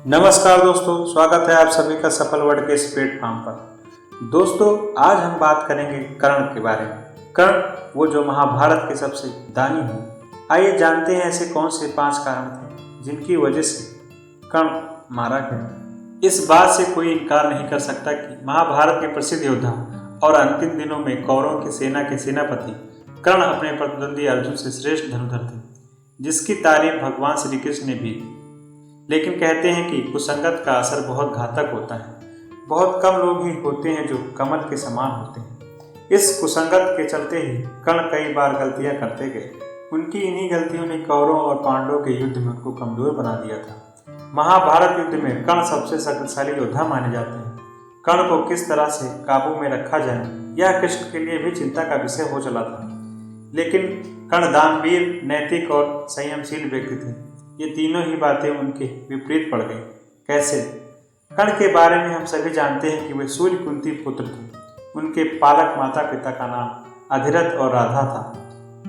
नमस्कार दोस्तों, स्वागत है आप सभी का सफल वर्ड के इस प्लेटफॉर्म पर। दोस्तों, आज हम बात करेंगे कर्ण के बारे में। कर्ण वो जो महाभारत के सबसे दानी हो। आइए जानते हैं ऐसे कौन से 5 कारण थे जिनकी वजह से कर्ण मारा गया। इस बात से कोई इनकार नहीं कर सकता कि महाभारत के प्रसिद्ध योद्धा और अंतिम दिनों में कौरवों की सेना के सेनापति कर्ण अपने प्रतिद्वंदी अर्जुन से श्रेष्ठ धनुर्धर थे, जिसकी तारीफ भगवान श्री कृष्ण ने भी। लेकिन कहते हैं कि कुसंगत का असर बहुत घातक होता है। बहुत कम लोग ही होते हैं जो कमल के समान होते हैं। इस कुसंगत के चलते ही कर्ण कई बार गलतियां करते गए। उनकी इन्हीं गलतियों ने कौरवों और पांडवों के युद्ध में उनको कमजोर बना दिया था। महाभारत युद्ध में कर्ण सबसे शक्तिशाली योद्धा माने जाते हैं। कर्ण को किस तरह से काबू में रखा जाए, यह कृष्ण के लिए भी चिंता का विषय हो चला था। लेकिन कर्ण दानवीर, नैतिक और संयमशील व्यक्ति थे। ये तीनों ही बातें उनके विपरीत पड़ गई। कैसे? कर्ण के बारे में हम सभी जानते हैं कि वे सूर्य कुंती पुत्र थे। उनके पालक माता पिता का नाम अधिरथ और राधा था।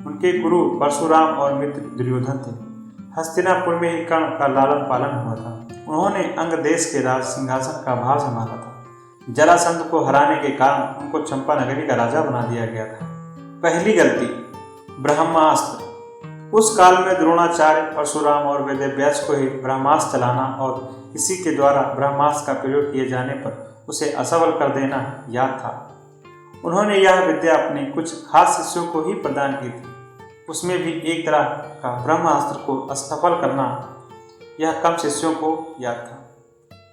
उनके गुरु परशुराम और मित्र दुर्योधन थे। हस्तिनापुर में ही कर्ण का लालन पालन हुआ था। उन्होंने अंग देश के राज सिंहासन का भार संभाला था। जरासंध को हराने के कारण उनको चंपा नगरी का राजा बना दिया गया था। पहली गलती, ब्रह्मास्त्र। उस काल में द्रोणाचार्य, परशुराम और वेदव्यास को ही ब्रह्मास्त्र चलाना और इसी के द्वारा ब्रह्मास्त्र का प्रयोग किए जाने पर उसे असफल कर देना याद था। उन्होंने यह विद्या अपने कुछ खास शिष्यों को ही प्रदान की थी। उसमें भी एक तरह का ब्रह्मास्त्र को असफल करना यह कम शिष्यों को याद था।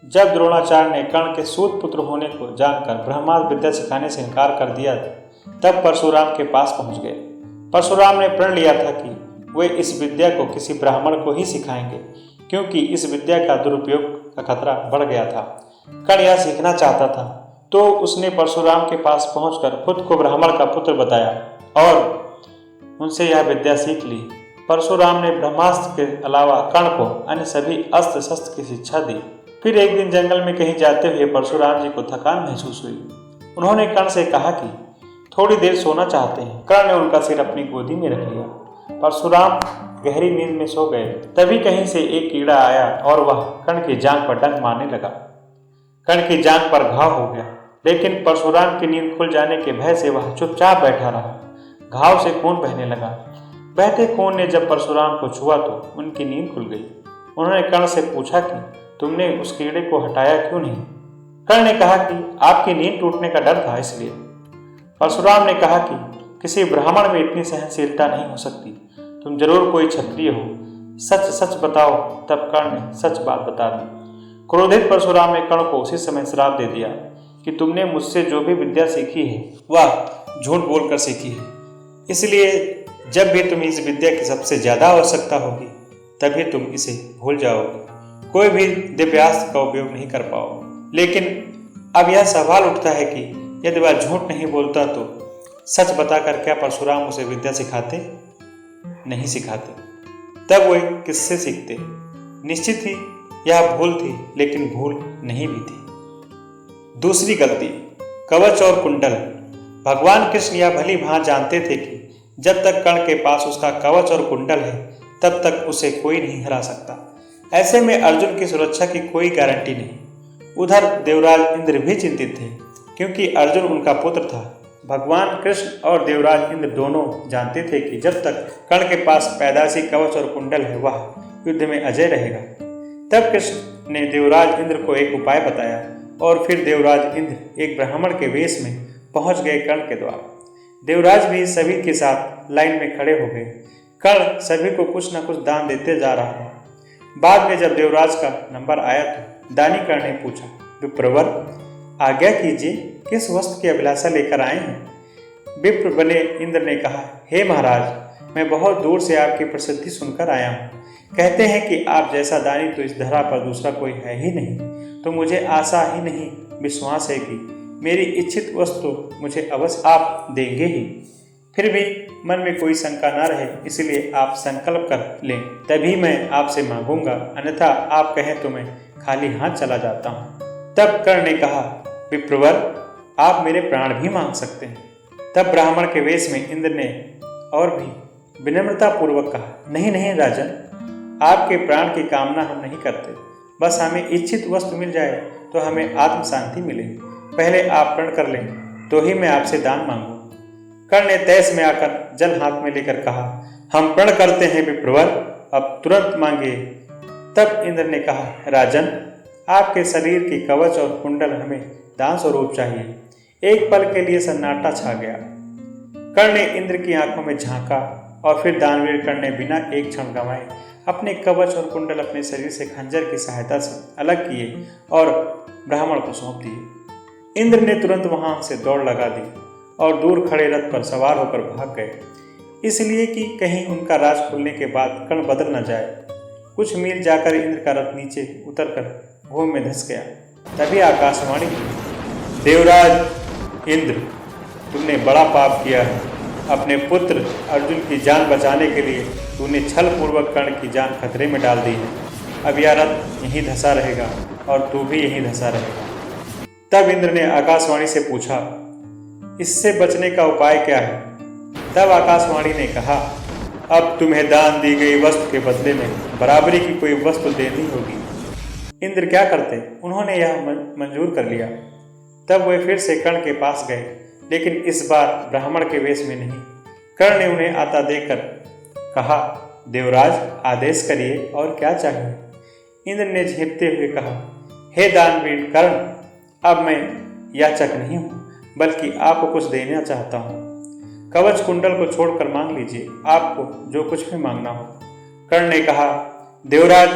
जब द्रोणाचार्य ने कर्ण के सूत पुत्र होने को जानकर ब्रह्मास्त्र विद्या सिखाने से इनकार कर दिया, तब परशुराम के पास पहुंच गए। परशुराम ने प्रण लिया था कि वे इस विद्या को किसी ब्राह्मण को ही सिखाएंगे, क्योंकि इस विद्या का दुरुपयोग का खतरा बढ़ गया था। कर्ण यह सीखना चाहता था, तो उसने परशुराम के पास पहुंचकर खुद को ब्राह्मण का पुत्र बताया और उनसे यह विद्या सीख ली। परशुराम ने ब्रह्मास्त्र के अलावा कर्ण को अन्य सभी अस्त्र शस्त्र की शिक्षा दी। फिर एक दिन जंगल में कहीं जाते हुए परशुराम जी को थकान महसूस हुई। उन्होंने कर्ण से कहा कि थोड़ी देर सोना चाहते हैं। कर्ण ने उनका सिर अपनी गोदी में रख लिया। परशुराम गहरी नींद में सो गए। तभी कहीं से एक कीड़ा आया और वह कर्ण की जांघ पर डंक मारने लगा। कर्ण की जांघ पर घाव हो गया, लेकिन परशुराम की नींद खुल जाने के भय से वह चुपचाप बैठा रहा। घाव से खून बहने लगा। बहते खून ने जब परशुराम को छुआ तो उनकी नींद खुल गई। उन्होंने कर्ण से पूछा कि तुमने उस कीड़े को हटाया क्यों नहीं? कर्ण ने कहा कि आपकी नींद टूटने का डर था, इसलिए। परशुराम ने कहा कि किसी ब्राह्मण में इतनी सहनशीलता नहीं हो सकती। तुम जरूर कोई क्षत्रिय हो। सच सच बताओ। तब कर्ण ने सच बात बता दी। क्रोधित परशुराम ने कर्ण को उसी समय श्राप दे दिया कि तुमने मुझसे जो भी विद्या सीखी है वह झूठ बोलकर सीखी है। इसलिए जब भी तुम्हें इस विद्या की सबसे ज्यादा आवश्यकता होगी, तभी तुम इसे भूल जाओगे। कोई भी दिव्यास्त्र का उपयोग नहीं कर पाओगे। लेकिन अब यह सवाल उठता है कि यदि वह झूठ नहीं बोलता तो सच बताकर क्या परशुराम उसे विद्या सिखाते? नहीं सिखाते। तब वे किससे सीखते? निश्चित ही यह भूल थी, लेकिन भूल नहीं भी थी। दूसरी गलती, कवच और कुंडल। भगवान कृष्ण यह भली भांति जानते थे कि जब तक कर्ण के पास उसका कवच और कुंडल है, तब तक उसे कोई नहीं हरा सकता। ऐसे में अर्जुन की सुरक्षा की कोई गारंटी नहीं। उधर देवराज इंद्र भी चिंतित थे, क्योंकि अर्जुन उनका पुत्र था। भगवान कृष्ण और देवराज इंद्र दोनों जानते थे कि जब तक कर्ण के पास पैदाशी कवच और कुंडल है, वह युद्ध में अजय रहेगा। तब कृष्ण ने देवराज इंद्र को एक उपाय बताया और फिर देवराज इंद्र एक ब्राह्मण के वेश में पहुंच गए कर्ण के द्वार। देवराज भी सभी के साथ लाइन में खड़े हो गए। कर्ण सभी को कुछ न कुछ दान देते जा रहा था। बाद में जब देवराज का नंबर आया तो दानी कर्ण ने पूछा, विप्रवर, आज्ञा कीजिए, किस वस्तु की अभिलाषा लेकर आए हैं? विप्र बने इंद्र ने कहा, हे महाराज, मैं बहुत दूर से आपकी प्रसिद्धि सुनकर आया हूँ। कहते हैं कि आप जैसा दानी तो इस धरा पर दूसरा कोई है ही नहीं। तो मुझे आशा ही नहीं, विश्वास है कि मेरी इच्छित वस्तु मुझे अवश्य आप देंगे ही। फिर भी मन में कोई शंका न रहे, इसलिए आप संकल्प कर लें, तभी मैं आपसे मांगूंगा, अन्यथा आप कहें तो मैं खाली हाथ चला जाता हूँ। तब कर्ण ने कहा, विप्रवर, आप मेरे प्राण भी मांग सकते हैं। तब ब्राह्मण के वेश में इंद्र ने और भी विनम्रता पूर्वक कहा, नहीं नहीं राजन, आपके प्राण की कामना हम नहीं करते। बस हमें इच्छित वस्तु मिल जाए तो हमें आत्म शांति मिले। पहले आप प्रण कर लें तो ही मैं आपसे दान मांगू। कर्ण ने तैस में आकर जल हाथ में लेकर कहा, हम प्रण करते हैं विप्रवर, अब तुरंत मांगिए। तब इंद्र ने कहा, राजन, आपके शरीर की कवच और कुंडल हमें दान स्वरूप चाहिए। एक पल के लिए सन्नाटा छा गया। कर्ण ने इंद्र की आंखों में झांका और फिर दानवीर कर्ण ने बिना एक क्षण गंवाए अपने कवच और कुंडल अपने शरीर से खंजर की सहायता से अलग किए और ब्राह्मण को सौंप दिए। इंद्र ने तुरंत वहां से दौड़ लगा दी और दूर खड़े रथ पर सवार होकर भाग गए, इसलिए कि कहीं उनका राज खुलने के बाद कर्ण बदल न जाए। कुछ मील जाकर इंद्र का रथ नीचे उतरकर भूमि में धंस गया। तभी आकाशवाणी हुई, देवराज इंद्र, तुमने बड़ा पाप किया है। अपने पुत्र अर्जुन की जान बचाने के लिए तूने छल पूर्वक कर्ण की जान खतरे में डाल दी है। अब यह रथ यहीं धंसा रहेगा और तू भी यहीं धंसा रहेगा। तब इंद्र ने आकाशवाणी से पूछा, इससे बचने का उपाय क्या है? तब आकाशवाणी ने कहा, अब तुम्हें दान दी गई वस्तु के बदले में बराबरी की कोई वस्तु देनी होगी। इंद्र क्या करते, उन्होंने यह मंजूर कर लिया। तब वे फिर से कर्ण के पास गए, लेकिन इस बार ब्राह्मण के वेश में नहीं। कर्ण ने उन्हें आता देखकर कहा, देवराज, आदेश करिए, और क्या चाहिए? इंद्र ने झेपते हुए कहा, हे दानवीर कर्ण, अब मैं याचक नहीं हूँ, बल्कि आपको कुछ देना चाहता हूँ। कवच कुंडल को छोड़कर मांग लीजिए, आपको जो कुछ भी मांगना हो। कर्ण ने कहा, देवराज,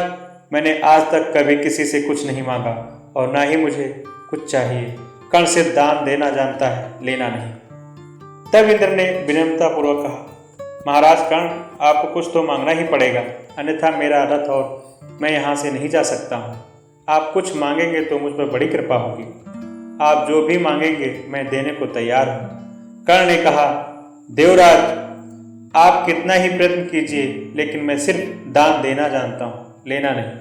मैंने आज तक कभी किसी से कुछ नहीं मांगा और ना ही मुझे कुछ चाहिए। कर्ण सिर्फ दान देना जानता है, लेना नहीं। तब इंद्र ने विनम्रतापूर्वक कहा, महाराज कर्ण, आपको कुछ तो मांगना ही पड़ेगा, अन्यथा मेरा रथ और मैं यहाँ से नहीं जा सकता हूँ। आप कुछ मांगेंगे तो मुझ पर बड़ी कृपा होगी। आप जो भी मांगेंगे मैं देने को तैयार हूँ। कर्ण ने कहा, देवराज, आप कितना ही प्रयत्न कीजिए, लेकिन मैं सिर्फ दान देना जानता हूँ, लेना नहीं।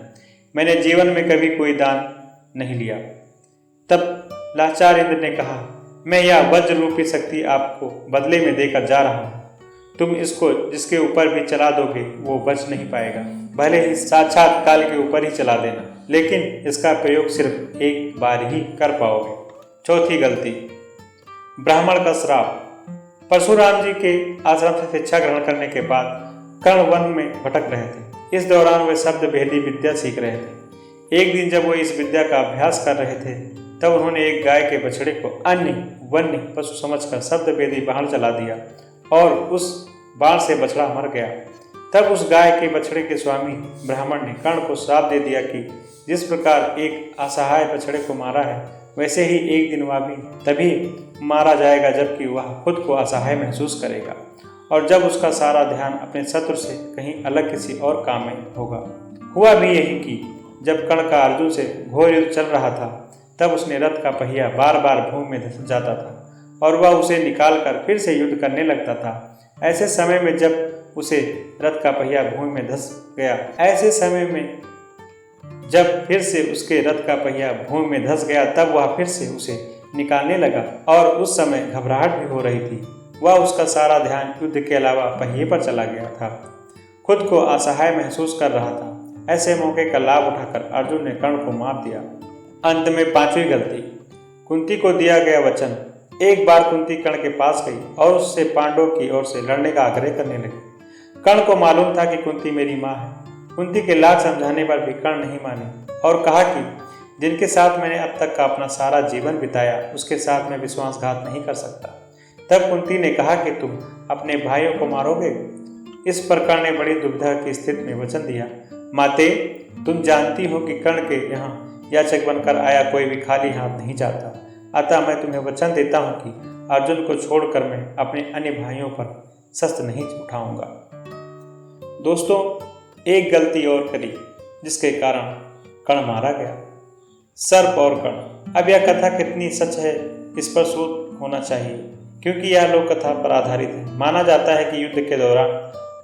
मैंने जीवन में कभी कोई दान नहीं लिया। तब लाचार इंद्र ने कहा, मैं यह वज्र रूपी शक्ति आपको बदले में देकर जा रहा हूँ। तुम इसको जिसके ऊपर भी चला दोगे वो बच नहीं पाएगा, भले ही साक्षात काल के ऊपर ही चला देना, लेकिन इसका प्रयोग सिर्फ एक बार ही कर पाओगे। चौथी गलती, ब्राह्मण का श्राप। परशुराम जी के आश्रम से शिक्षा ग्रहण करने के बाद कर्ण वन में भटक रहे थे। इस दौरान वे शब्द भेदी विद्या सीख रहे थे। एक दिन जब वो इस विद्या का अभ्यास कर रहे थे, तब उन्होंने एक गाय के बछड़े को अन्य वन्य पशु समझकर शब्द भेदी बाण चला दिया और उस बाण से बछड़ा मर गया। तब उस गाय के बछड़े के स्वामी ब्राह्मण ने कर्ण को श्राप दे दिया कि जिस प्रकार एक असहाय बछड़े को मारा है, वैसे ही एक दिन वह भी तभी मारा जाएगा जबकि वह खुद को असहाय महसूस करेगा और जब उसका सारा ध्यान अपने शत्रु से कहीं अलग किसी और काम में होगा। हुआ भी यही कि जब कर्ण का अर्जुन से घोर युद्ध चल रहा था, तब उसने रथ का पहिया बार बार भूमि में धंस जाता था और वह उसे निकालकर फिर से युद्ध करने लगता था। ऐसे समय में जब उसे रथ का पहिया भूमि में धंस गया, ऐसे समय में जब फिर से उसके रथ का पहिया भूमि में धंस गया, तब वह फिर से उसे निकालने लगा और उस समय घबराहट भी हो रही थी। वह उसका सारा ध्यान युद्ध के अलावा पहिए पर चला गया था, खुद को असहाय महसूस कर रहा था। ऐसे मौके का लाभ उठाकर अर्जुन ने कर्ण को मार दिया। अंत में पांचवी गलती, कुंती को दिया गया वचन। एक बार कुंती कर्ण के पास गई और उससे पांडवों की ओर से लड़ने का आग्रह करने लगी। कर्ण को मालूम था कि कुंती मेरी माँ है। कुंती के लाख समझाने पर भी कर्ण नहीं माने और कहा कि जिनके साथ मैंने अब तक का अपना सारा जीवन बिताया, उसके साथ मैं विश्वासघात नहीं कर सकता। तब कुंती ने कहा कि तुम अपने भाइयों को मारोगे। इस पर कर्ण ने बड़ी दुविधा की स्थिति में वचन दिया, माते, तुम जानती हो कि कर्ण के यहाँ याचक बनकर आया कोई भी खाली हाथ नहीं जाता, अतः मैं तुम्हें वचन देता हूँ कि अर्जुन को छोड़कर मैं अपने अन्य भाइयों पर शस्त्र नहीं उठाऊंगा। दोस्तों, एक गलती और करी जिसके कारण कर्ण मारा गया। सर्प और कर्ण। अब यह कथा कितनी सच है इस पर शोध होना चाहिए, क्योंकि यह लोक कथा पर आधारित है। माना जाता है कि युद्ध के दौरान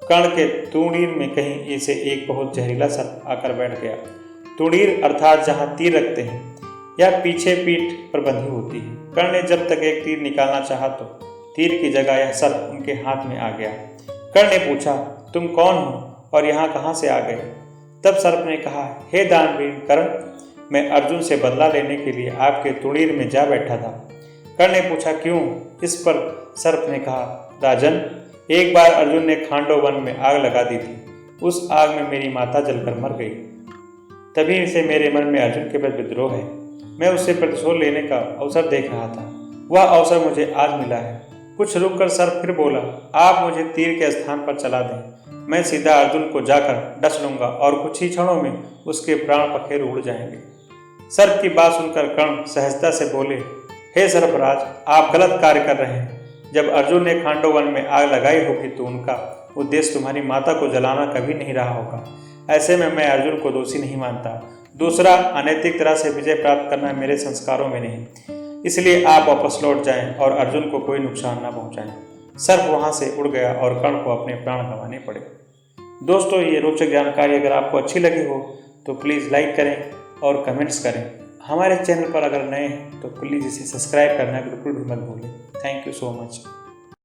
कर्ण के तुणीर में कहीं ऐसे एक बहुत जहरीला सर्प आकर बैठ गया। तुणीर अर्थात जहाँ तीर रखते हैं, यह पीछे पीठ पर बंधी होती है। कर्ण ने जब तक एक तीर निकालना चाहा तो तीर की जगह यह सर्प उनके हाथ में आ गया। कर्ण ने पूछा, तुम कौन हो और यहाँ कहाँ से आ गए? तब सर्प ने कहा, हे दानवीर कर्ण, मैं अर्जुन से बदला लेने के लिए आपके तुड़ीर में जा बैठा था। कर्ण ने पूछा, क्यों? इस पर सर्प ने कहा, राजन, एक बार अर्जुन ने खांडव वन में आग लगा दी थी। उस आग में मेरी माता जलकर मर गई। तभी से मेरे मन में अर्जुन के प्रति विद्रोह है। मैं उससे प्रतिशोध लेने का अवसर देख रहा था। वह अवसर मुझे आज मिला है। कुछ रुककर सर्प फिर बोला, आप मुझे तीर के स्थान पर चला दें। मैं सीधा अर्जुन को जाकर डस लूंगा और कुछ ही क्षणों में उसके प्राण पखेरु उड़ जाएंगे। सर्प की बात सुनकर कर्ण सहजता से बोले, हे सर्पराज, आप गलत कार्य कर रहे हैं। जब अर्जुन ने खांडव वन में आग लगाई होगी तो उनका उद्देश्य तुम्हारी माता को जलाना कभी नहीं रहा होगा। ऐसे में मैं अर्जुन को दोषी नहीं मानता। दूसरा, अनैतिक तरह से विजय प्राप्त करना मेरे संस्कारों में नहीं। इसलिए आप वापस लौट जाएं और अर्जुन को कोई नुकसान न पहुंचाएं। सर्प वहां से उड़ गया और कर्ण को अपने प्राण गंवाने पड़े। दोस्तों, ये रोचक जानकारी अगर आपको अच्छी लगी हो तो प्लीज़ लाइक करें और कमेंट्स करें। हमारे चैनल पर अगर नए हैं तो प्लीज़ इसे सब्सक्राइब करना बिल्कुल भी मत भूलें। Thank you so much.